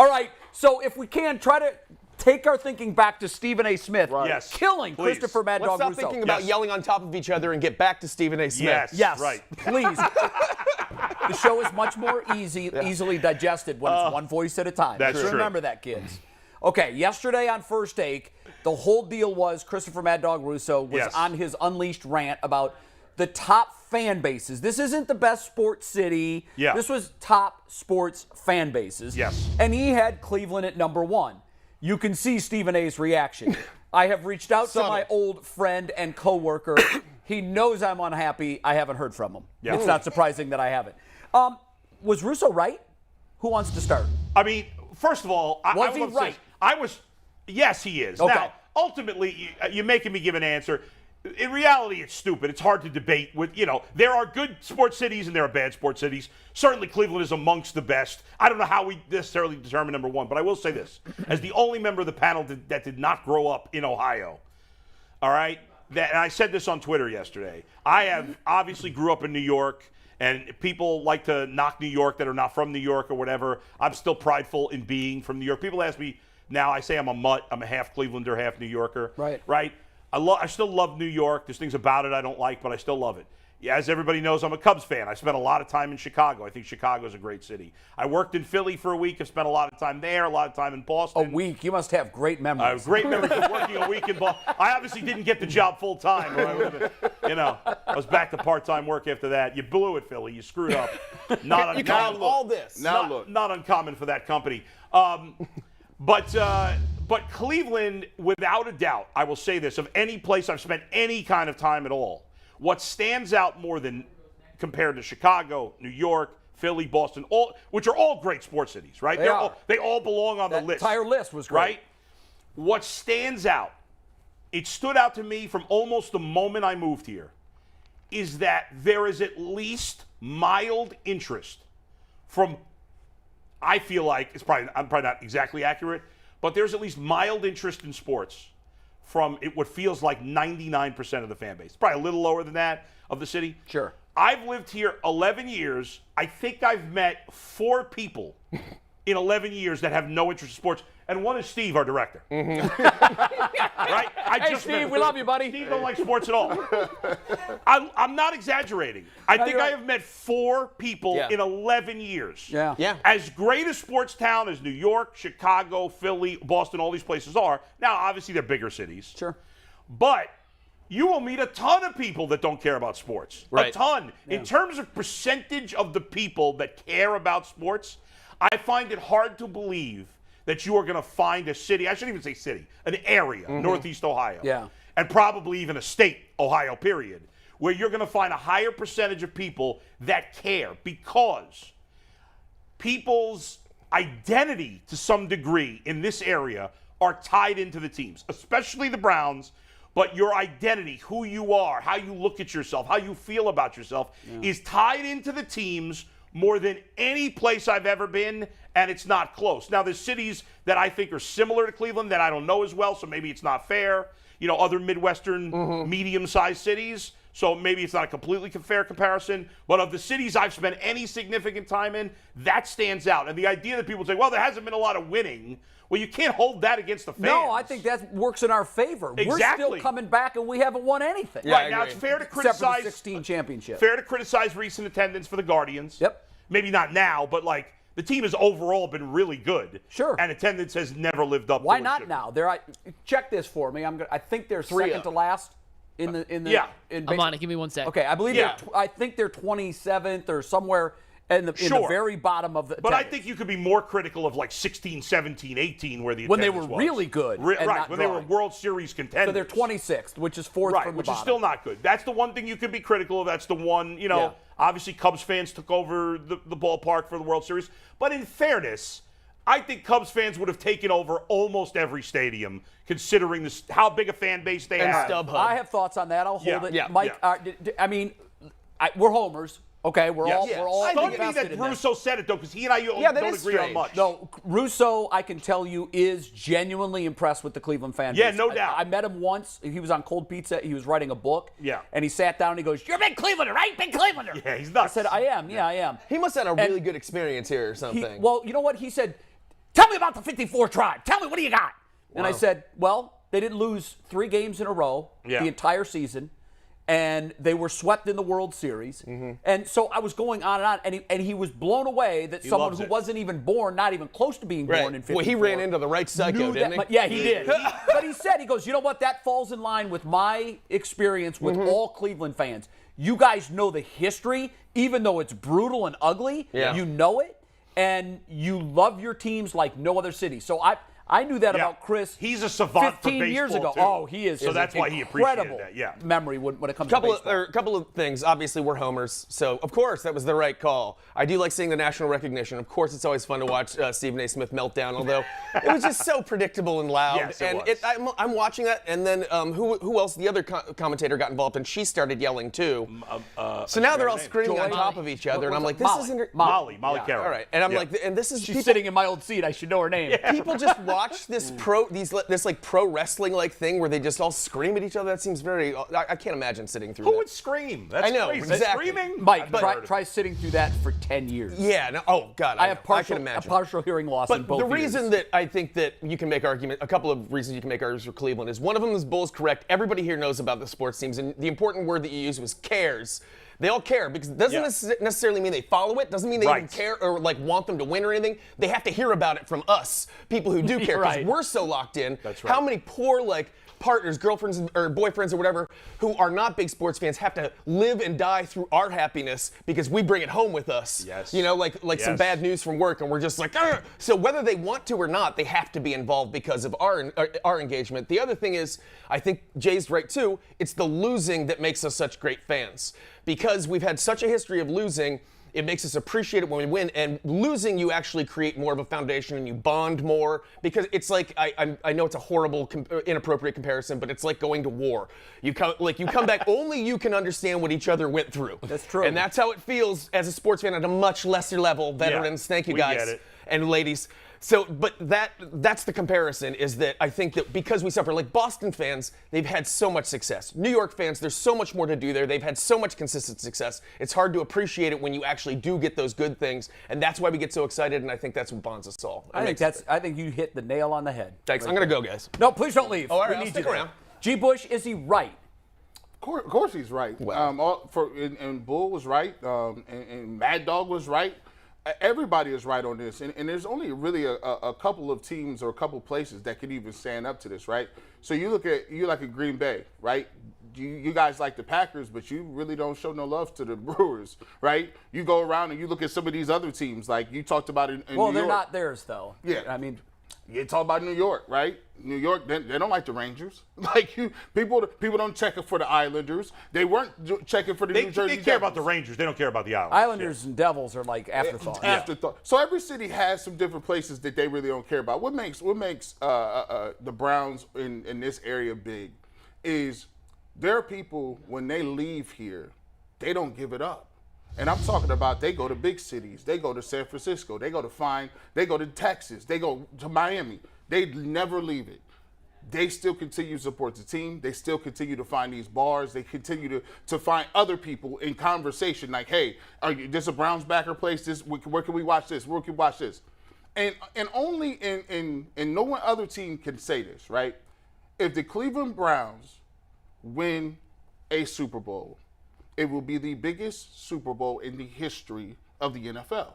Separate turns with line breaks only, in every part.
All right, so if we can, try to take our thinking back to Stephen A. Smith.
Right. Yes.
Killing
Please.
Christopher Mad
Let's
Dog
stop
Russo.
thinking about yelling on top of each other and get back to Stephen A. Smith.
Yes,
Right.
please. The show is much more easily digested when it's one voice at a time.
That's
Just
true.
remember that, kids. Okay, yesterday on First Take, the whole deal was Christopher Mad Dog Russo was on his Unleashed rant about the top fan bases. This isn't the best sports city.
Yeah.
This was top sports fan bases.
Yes.
And he had Cleveland at number 1. You can see Stephen A's reaction. I have reached out to my old friend and coworker. He knows I'm unhappy. I haven't heard from him.
Yeah.
It's not surprising that I haven't. Was Russo right? Who wants to start?
I mean, first of all,
Was he right?
Yes, he is.
Okay.
Now, ultimately, you're making me give an answer. In reality, it's stupid. It's hard to debate with, there are good sports cities and there are bad sports cities. Certainly, Cleveland is amongst the best. I don't know how we necessarily determine number 1, but I will say this. As the only member of the panel that did not grow up in Ohio, all right, and I said this on Twitter yesterday. I have obviously grew up in New York, and people like to knock New York that are not from New York or whatever. I'm still prideful in being from New York. People ask me now, I say I'm a mutt. I'm a half Clevelander, half New Yorker. Right? I still love New York. There's things about it I don't like, but I still love it. Yeah, as everybody knows, I'm a Cubs fan. I spent a lot of time in Chicago. I think Chicago is a great city. I worked in Philly for a week. I've spent a lot of time there, a lot of time in Boston.
A week? You must have great memories.
Great memories of working a week in Boston. I obviously didn't get the job full time. Or I would have been, I was back to part-time work after that. You blew it, Philly. You screwed up. Not
You got all this.
Not uncommon for that company. But Cleveland, without a doubt, I will say this, of any place I've spent any kind of time at all, what stands out more than compared to Chicago, New York, Philly, Boston, which are all great sports cities, right? They all belong on the list.
The entire list was great.
Right? What stands out, it stood out to me from almost the moment I moved here, is that there is at least mild interest from, I feel like, I'm probably not exactly accurate, but there's at least mild interest in sports from what feels like 99% of the fan base. Probably a little lower than that of the city.
Sure.
I've lived here 11 years. I think I've met 4 people in 11 years that have no interest in sports, and one is Steve, our director. Right?
Hey, Steve, we love you, buddy.
Steve don't like sports at all. I'm not exaggerating. I think I have met 4 people in 11 years.
Yeah.
As great a sports town as New York, Chicago, Philly, Boston, all these places are, now obviously they're bigger cities.
Sure.
But you will meet a ton of people that don't care about sports.
Right.
A ton. In terms of percentage of the people that care about sports, I find it hard to believe that you are going to find a city, I shouldn't even say city, an area, Northeast Ohio.
Yeah.
And probably even a state, Ohio, period, where you're going to find a higher percentage of people that care, because people's identity to some degree in this area are tied into the teams, especially the Browns. But your identity, who you are, how you look at yourself, how you feel about yourself is tied into the teams more than any place I've ever been, and it's not close. Now, there's cities that I think are similar to Cleveland that I don't know as well, so maybe it's not fair. Other Midwestern medium-sized cities, so maybe it's not a completely fair comparison. But of the cities I've spent any significant time in, that stands out. And the idea that people say, well, there hasn't been a lot of winning, well, you can't hold that against the fans.
No, I think that works in our favor.
Exactly.
We're still coming back, and we haven't won anything.
Yeah,
Right, now it's fair to
Except for
criticize
the 16 championship.
Fair to criticize recent attendance for the Guardians.
Yep.
Maybe not now, but the team has overall been really good.
Sure.
And attendance has never lived up to
Why
what it
not
should
now? Check this for me. I think they're second to last in the
I'm on it. Give me 1 sec.
Okay, I believe I think they're 27th or somewhere in the very bottom of the.
But I think you could be more critical of 16, 17, 18, where the
when they
attendance
were
was.
really good,
Right, when they were World Series contenders.
So they're 26th, which is fourth
Right,
from the
which
bottom.
is still not good. That's the one thing you could be critical of. That's the one, obviously Cubs fans took over the ballpark for the World Series. But in fairness, I think Cubs fans would have taken over almost every stadium, considering how big a fan base they have.
StubHub.
I have thoughts on that. I'll hold it.
Yeah.
Mike, we're homers. Okay, we're all
Stunned me
invested
that
in
Russo said it, though, because he and I don't
is
agree on
strange.
much.
No, Russo, I can tell you, is genuinely impressed with the Cleveland fan base.
Yeah, no doubt.
I met him once. He was on Cold Pizza. He was writing a book.
Yeah.
And he sat down and he goes, "You're a big Clevelander, right? Big Clevelander."
Yeah, he's nuts.
I said, "I am. Yeah, I am."
He must have had a really good experience here or something.
Well, you know what? He said, tell me about the 54 tribe. Tell me, what do you got? And I said, well, they didn't lose 3 games in a row the entire season, and they were swept in the World Series. And so I was going on and on, and he was blown away that someone who wasn't even born, not even close to being born in 54.
Well, he ran into the right psycho, didn't he?
Yeah, he did. But he said, he goes, you know what, that falls in line with my experience with all Cleveland fans. You guys know the history, even though it's brutal and ugly, you know it, and you love your teams like no other city. So I knew that about Chris.
He's a savant
15
for
years ago.
too.
Oh, he is.
So that's why he appreciated that. Yeah.
Memory when it comes to baseball.
A couple of things. Obviously, we're homers, so of course that was the right call. I do like seeing the national recognition. Of course, it's always fun to watch Stephen A. Smith meltdown, although it was just so predictable and loud.
Yes,
and I'm watching that, and then who else? The other commentator got involved, and she started yelling too. So now they're all screaming on top of each other, and I'm like, this isn't
Molly Carroll.
All right, and I'm like, and this is
she's sitting in my old seat. I should know her name.
People just watch this this like pro wrestling like thing where they just all scream at each other. That seems very. I can't imagine sitting through that.
Who would scream? That's
I know,
crazy.
exactly.
Screaming?
Mike, try sitting through that for 10 years.
Yeah. No, oh God.
I have
I can imagine.
a partial hearing loss in both
But the reason
ears.
that I think that you can make argument, a couple of reasons you can make arguments for Cleveland is one of them is Bull's correct. Everybody here knows about the sports teams, and the important word that you used was cares. They all care because it doesn't necessarily mean they follow it. Doesn't mean they even care or like want them to win or anything. They have to hear about it from us, people who do care, because we're so locked in.
That's right.
How many poor partners, girlfriends, or boyfriends or whatever who are not big sports fans have to live and die through our happiness because we bring it home with us.
Yes.
You know, like some bad news from work, and we're just like, argh! So whether they want to or not, they have to be involved because of our engagement. The other thing is, I think Jay's right too, it's the losing that makes us such great fans. Because we've had such a history of losing, it makes us appreciate it when we win. And losing, you actually create more of a foundation and you bond more. Because it's like, I know it's a horrible, inappropriate comparison, but it's like going to war. You come back, only you can understand what each other went through.
That's true.
And that's how it feels as a sports fan at a much lesser level. Veterans, thank you guys.
Get it.
And ladies. So, but that's the comparison, is that I think that because we suffer, like Boston fans, they've had so much success. New York fans, there's so much more to do there. They've had so much consistent success. It's hard to appreciate it when you actually do get those good things, and that's why we get so excited, and I think that's what bonds us all.
I think you hit the nail on the head.
Thanks. I'm going to go, guys.
No, please don't leave.
Oh, all right,
we
I'll
need
stick
you
around.
G. Bush, is he right?
Of course he's right.
Wow.
And Bull was right, and Mad Dog was right. Everybody is right on this, and there's only really a couple of teams or a couple places that could even stand up to this, right? So you look at Green Bay, right? You guys like the Packers, but you really don't show no love to the Brewers, right? You go around and you look at some of these other teams, like you talked about in New York.
Well, they're not theirs, though.
Yeah.
I mean,
you talk about New York, right? New York, they don't like the Rangers. People don't check it for the Islanders. They weren't checking for the New Jersey
They care
Devils.
about the Rangers. They don't care about the Islanders.
Islanders and Devils are like afterthoughts.
Afterthought. So every city has some different places that they really don't care about. What makes the Browns in this area big is there are people, when they leave here, they don't give it up. And I'm talking about they go to big cities. They go to San Francisco. They go to Texas. They go to Miami. They never leave it. They still continue to support the team. They still continue to find these bars. They continue to find other people in conversation like, hey, this a Browns backer place? Where can we watch this? Where can we watch this? And only in no one other team can say this, right? If the Cleveland Browns win a Super Bowl, it will be the biggest Super Bowl in the history of the NFL.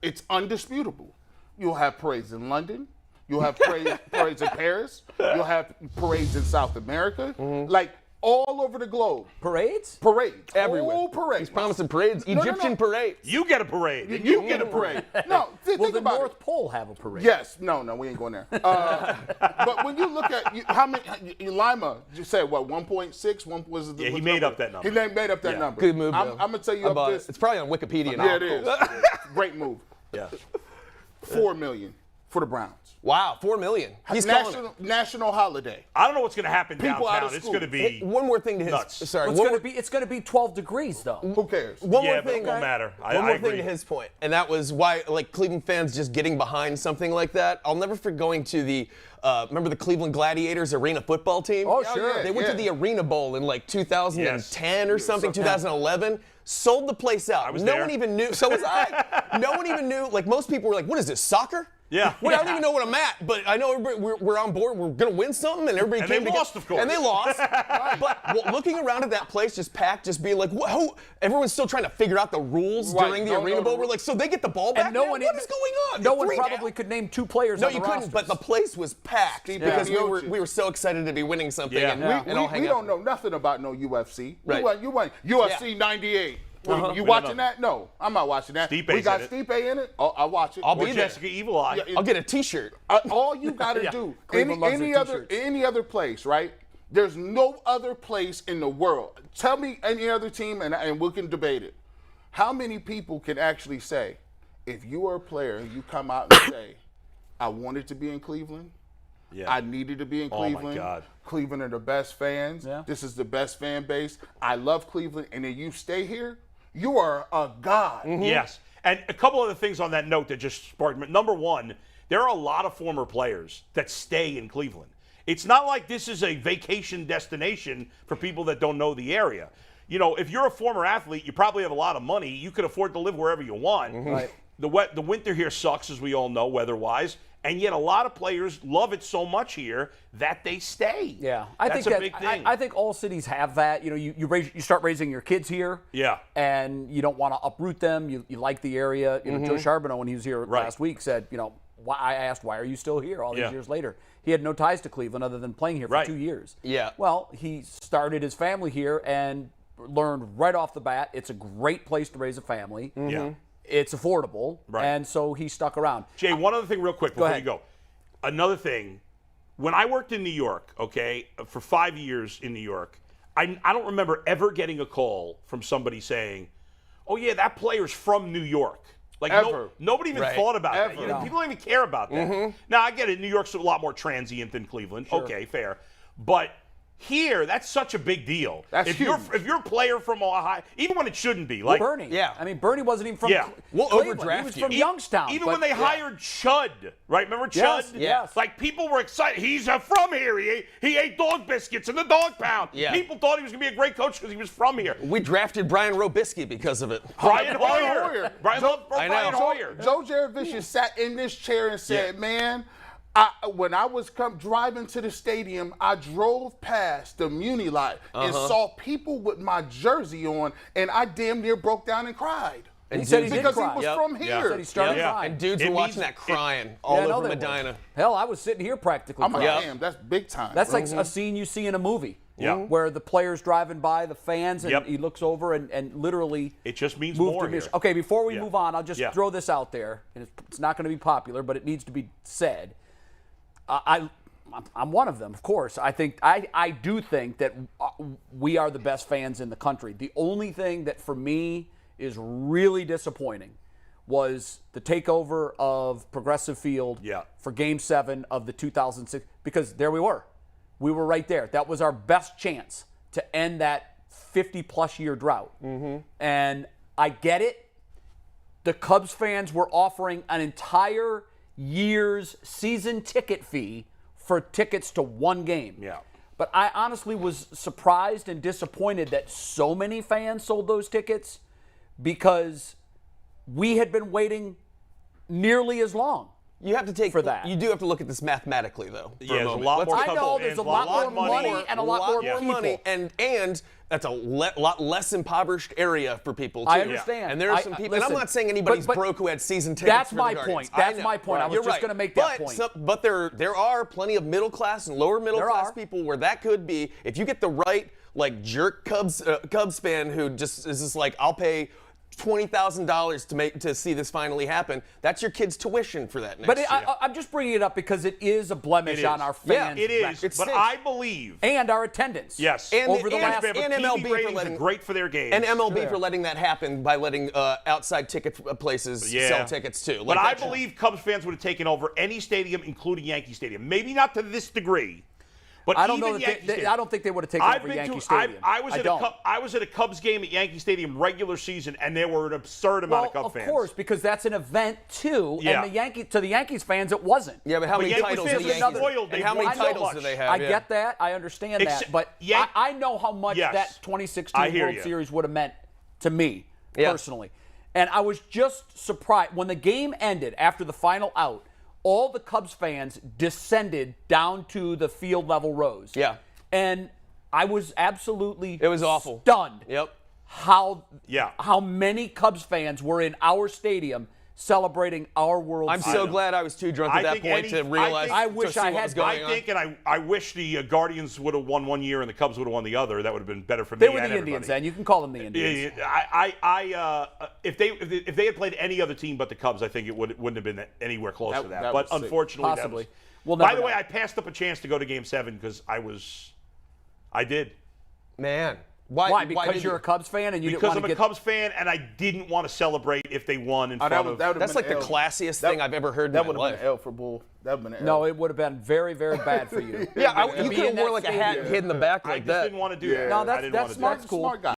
It's undisputable. You'll have parades in London. You'll have parades in Paris. You'll have parades in South America. Like all over the globe.
Parades?
Parades.
Everywhere.
Whole parades.
He's promising parades. Egyptian parades.
You get a parade.
You get a parade. No, think
Will the
about
North
it.
Pole have a parade?
Yes. No, we ain't going there. But when you look at how many, Lima just said what, 1.6? One was the
He made up that number.
He made up that number.
Good move,
I'm
though.
going to tell you up this.
It's probably on Wikipedia now.
Yeah, it is. Great move.
Yeah.
$4 million for the Browns.
Wow, $4 million. He's calling it.
National holiday.
I don't know what's going to happen
People out
downtown.
of
It's
school.
going to be
One more thing to his.
nuts.
Sorry.
Well, it's going to be 12 degrees, though.
Who cares?
One
Yeah,
more
but
thing.
it won't matter. I
One more
agree.
thing to his point, and that was why, like, Cleveland fans just getting behind something like that. I'll never forget going to the, remember the Cleveland Gladiators arena football team?
Oh, sure.
They went to the Arena Bowl in like 2010 or something,
something.
2011. Sold the place out.
I was
no
there.
one even knew. So was I. No one even knew. Like, most people were like, "What is this, soccer?"
Yeah.
Well, I don't even know what I'm at, but I know everybody, we're on board. We're going to win something, and everybody came
they
together.
lost, of course.
And they lost. But looking around at that place just packed, just being like, who? Everyone's still trying to figure out the rules during the Arena Bowl. We're like, so they get the ball back now? What is going on?
No one probably could name 2 players on the
No, you couldn't, but the place was packed because we were so excited to be winning something.
Yeah.
We don't know nothing about no UFC.
Right.
You went UFC 98. You watching that? No, I'm not watching that.
Stipe's
we got
in it.
Stipe in it. Oh, I'll watch it.
I'll be there.
Jessica Evil Eye.
I'll get a T-shirt.
All you got to do,
Cleveland loves
any
their
other
t-shirts.
any other place, right? There's no other place in the world. Tell me any other team, and we can debate it. How many people can actually say, if you are a player and you come out and say, I wanted to be in Cleveland, I needed to be in Cleveland.
Oh, my God.
Cleveland are the best fans.
Yeah.
This is the best fan base. I love Cleveland, and then you stay here, you are a god.
Yes. And a couple other things on that note that just sparked me. Number one, there are a lot of former players that stay in Cleveland. It's not like this is a vacation destination for people that don't know the area. You know, if you're a former athlete, you probably have a lot of money. You could afford to live wherever you want.
Right.
The winter here sucks, as we all know, weather-wise. And yet a lot of players love it so much here that they stay.
Yeah,
That's a big thing.
I think all cities have that. You know, you start raising your kids here.
Yeah.
And you don't want to uproot them. You like the area. You know, Joe Charbonneau, when he was here last week, said, you know, I asked, why are you still here all these years later? He had no ties to Cleveland other than playing here for 2 years.
Yeah.
Well, he started his family here and learned right off the bat it's a great place to raise a family.
Yeah.
It's affordable, and so he stuck around.
Jay, one other thing real quick before
ahead.
you go. Another thing, when I worked in New York, okay, for 5 years in New York, I don't remember ever getting a call from somebody saying, oh, yeah, that player's from New York. Like, nobody even thought about that. You know, people don't even care about that. Now, I get it. New York's a lot more transient than Cleveland. Sure. Okay, fair. But here, that's such a big deal.
That's
if
huge.
you're a player from Ohio, even when it shouldn't be, like
Bernie.
Yeah.
I mean, Bernie wasn't even from
We'll
Cleveland.
overdraft
He was
you.
from Youngstown.
Even
but-
when they hired Chud, right? Remember Chud?
Yes.
Like, people were excited. He's from here. He ate dog biscuits in the dog pound.
Yeah.
People thought he was going to be a great coach because he was from here.
We drafted Brian Robisky because of it.
Brian
Brian
Hoyer.
Hoyer.
Brian
I know.
Hoyer.
Joe Jaravicius sat in this chair and said, man, when I was driving to the stadium, I drove past the Muni lot and saw people with my jersey on, and I damn near broke down and cried.
And he said he did
because
cry.
he was from
He
here.
said he started
Yeah.
crying.
And dudes
It
were watching
means-
that crying all
I know
over
they were.
Medina.
Hell, I was sitting here practically
I'm like,
crying.
damn, that's big time.
That's like a scene you see in a movie.
Yeah.
Where the player's driving by the fans and
Yep.
he looks over and literally
It just means
moved
more
to
here.
Michigan. Okay, before we
Yeah.
move on, I'll just
Yeah.
throw this out there. And it's not going to be popular, but it needs to be said. I'm one of them, of course. I do think that we are the best fans in the country. The only thing that for me is really disappointing was the takeover of Progressive Field for Game 7 of the 2006, because there we were. We were right there. That was our best chance to end that 50-plus year drought. And I get it. The Cubs fans were offering an entire year's season ticket fee for tickets to one game.
Yeah.
But I honestly was surprised and disappointed that so many fans sold those tickets because we had been waiting nearly as long.
You have to take
for that.
You do have to look at this mathematically, though. For
Yeah,
a
there's a
moment.
lot
Let's
more
take-
I know there's a lot more money and a lot more people.
money, and that's a lot less impoverished area for people too.
I understand.
And there are some people. and I'm
listen,
not saying anybody's
but
broke who had season tickets.
That's
for
my
the Guardians.
point. That's
I know.
my point. I was
You're
just
right.
gonna make that point.
But there are plenty of middle class and lower middle class people where that could be. If you get the right jerk Cubs fan who just is just like, I'll pay $20,000 to see this finally happen. That's your kid's tuition for that next year.
I'm just bringing it up because it is a blemish on our fans.
It is,
record.
but I believe.
And our attendance.
Yes.
Over the last.
And MLB for letting great for their games.
And MLB for letting that happen by letting outside ticket places sell tickets too.
But I believe Cubs fans would have taken over any stadium, including Yankee Stadium. Maybe not to this degree. But
I don't know
even
that
Yankee Stadium.
I don't think they would have taken over Yankee Stadium.
I was at a Cubs game at Yankee Stadium regular season, and there were an absurd amount of Cubs fans.
Of course, because that's an event too.
Yeah.
And to the Yankees fans, it wasn't.
Yeah, but how many
Yankees
titles
fans
do the
are
Yankees
loyal.
and how many
won so
titles
much.
do they have?
I get that. I understand that. But I know how much that 2016 World Series would have meant to me personally. And I was just surprised when the game ended after the final out. all the Cubs fans descended down to the field level rows.
Yeah.
And I was absolutely
It was awful.
Stunned.
Yep.
How many Cubs fans were in our stadium celebrating our World
I'm
Series.
so glad I was too drunk at that point to realize.
I wish I had.
I wish the Guardians would have won one year and the Cubs would have won the other. That would have been better for me.
They were
and
the
everybody.
Indians, then. You can call them the Indians.
If they had played any other team but the Cubs, I think it wouldn't have been anywhere close to that.
that
But
was sick.
unfortunately,
Possibly.
We'll by the way, I passed up a chance to go to Game 7 because I did.
Man.
Why? Because you're a Cubs fan and you didn't want to
Because I'm a Cubs fan and I didn't want to celebrate if they won in front of.
That's like the classiest thing I've ever heard in my life.
That would have been an L for Bull. That would have been an L.
No, it would have been very, very bad for you.
Yeah, you could have worn like a hat and hid in the back like
I just
that.
didn't want to do that.
No,
I didn't want
that's
to do
smart.
that.
Cool.
Smart guy.